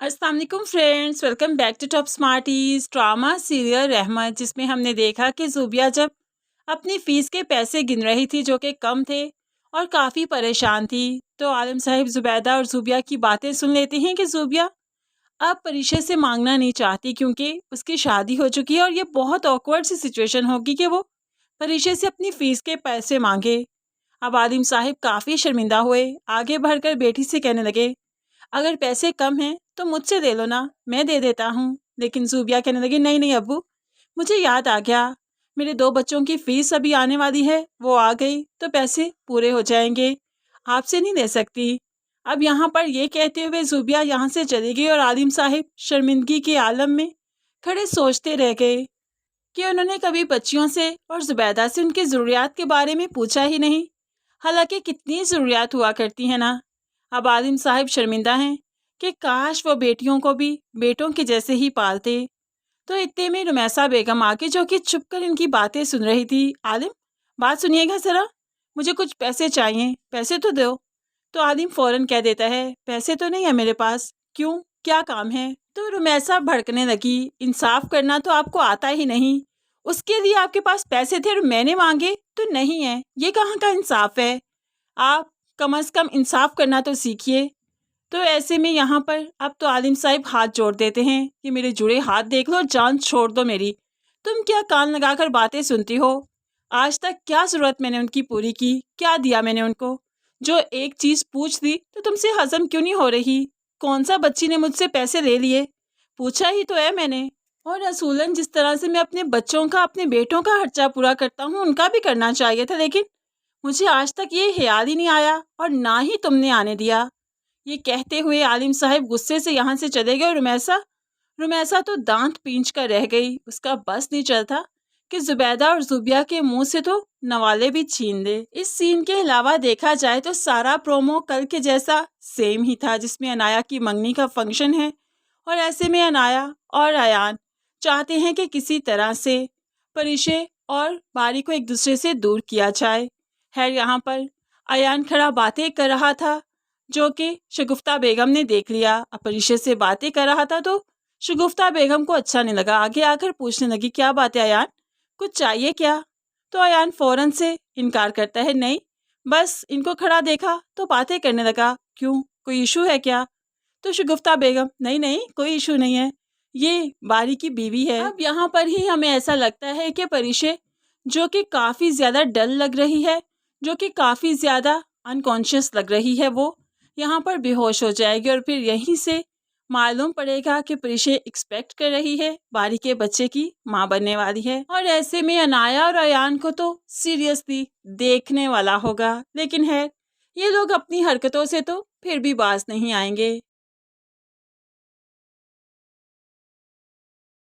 अस्सलाम वालेकुम friends, welcome back to top smarties. Drama serial Rahmat, जिसमें हमने देखा कि ज़ूबिया जब अपनी फ़ीस के पैसे गिन रही थी जो कि कम थे और काफ़ी परेशान थी, तो आलम साहिब ज़ुबैदा और ज़ूबिया की बातें सुन लेते हैं कि ज़ूबिया अब परिशय से मांगना नहीं चाहती क्योंकि उसकी शादी हो चुकी है और ये बहुत ऑकवर्ड सी सिचुएशन होगी कि वो परिशय से अपनी फ़ीस के पैसे मांगे। अब आलिम साहिब काफ़ी शर्मिंदा हुए, आगे बढ़कर बेटी से कहने लगे, अगर पैसे कम हैं तो मुझसे ले लो ना, मैं दे देता हूँ। लेकिन ज़ूबिया कहने लगी, नहीं नहीं अब्बू, मुझे याद आ गया, मेरे 2 बच्चों की फ़ीस अभी आने वाली है, वो आ गई तो पैसे पूरे हो जाएंगे, आपसे नहीं ले सकती। अब यहाँ पर ये कहते हुए ज़ूबिया यहाँ से चली गई और आलिम साहिब शर्मिंदगी के आलम में खड़े सोचते रह गए कि उन्होंने कभी बच्चियों से और ज़ुबैदा से उनकी ज़रूरियात के बारे में पूछा ही नहीं, हालांकि कितनी ज़रूरियात हुआ करती हैं ना। अब आलिम साहिब शर्मिंदा हैं कि काश वो बेटियों को भी बेटों के जैसे ही पालते। तो इतने में रुमैसा बेगम आके, जो कि छुपकर इनकी बातें सुन रही थी, आलिम बात सुनिएगा ज़रा, मुझे कुछ पैसे चाहिए, पैसे तो दो। तो आलिम फ़ौरन कह देता है, पैसे तो नहीं है मेरे पास, क्यों, क्या काम है? तो रुमैसा भड़कने लगी, इंसाफ करना तो आपको आता ही नहीं, उसके लिए आपके पास पैसे थे और मैंने मांगे तो नहीं है, ये कहाँ का इंसाफ है? आप कम से कम इंसाफ करना तो सीखिए। तो ऐसे में यहाँ पर अब तो आलिम साहिब हाथ जोड़ देते हैं कि मेरे जुड़े हाथ देख लो और जान छोड़ दो मेरी। तुम क्या कान लगाकर बातें सुनती हो? आज तक क्या ज़रूरत मैंने उनकी पूरी की, क्या दिया मैंने उनको? जो एक चीज़ पूछ दी तो तुमसे हजम क्यों नहीं हो रही? कौन सा बच्ची ने मुझसे पैसे ले लिए? पूछा ही तो है मैंने। और रसूलन जिस तरह से मैं अपने बच्चों का, अपने बेटों का खर्चा पूरा करता हूँ, उनका भी करना चाहिए था, लेकिन मुझे आज तक ये ख्याल ही नहीं आया और ना ही तुमने आने दिया। ये कहते हुए आलिम साहब गुस्से से यहाँ से चले गए और रुमैसा रुमैसा तो दांत पींच कर रह गई। उसका बस नहीं चलता कि ज़ुबैदा और ज़ुबिया के मुंह से तो नवाले भी छीन दे। इस सीन के अलावा देखा जाए तो सारा प्रोमो कल के जैसा सेम ही था, जिसमें अनाया की मंगनी का फंक्शन है और ऐसे में अनाया और अयान चाहते हैं कि किसी तरह से परिशय और बारी को एक दूसरे से दूर किया जाए। खैर यहाँ पर अयान खड़ा बातें कर रहा था, जो कि शगुफ्ता बेगम ने देख लिया। परिशय से बातें कर रहा था तो शगुफ्ता बेगम को अच्छा नहीं लगा, आगे आकर पूछने लगी, क्या बात है अयान, कुछ चाहिए क्या? तो अयान फौरन से इनकार करता है, नहीं, बस इनको खड़ा देखा तो बातें करने लगा, क्यों, कोई इशू है क्या? तो शगुफ्ता बेगम, नहीं नहीं कोई इशू नहीं है, ये बारी की बीवी है। अब यहाँ पर ही हमें ऐसा लगता है कि परिशय, जो कि काफ़ी ज़्यादा डल लग रही है, जो कि काफ़ी ज़्यादा अनकॉन्शियस लग रही है, वो यहाँ पर बेहोश हो जाएगी और फिर यहीं से मालूम पड़ेगा कि परिशय एक्सपेक्ट कर रही है बारी के बच्चे की माँ बनने वाली है। और ऐसे में अनाया और अयान को तो सीरियसली देखने वाला होगा, लेकिन है ये लोग अपनी हरकतों से तो फिर भी बाज नहीं आएंगे।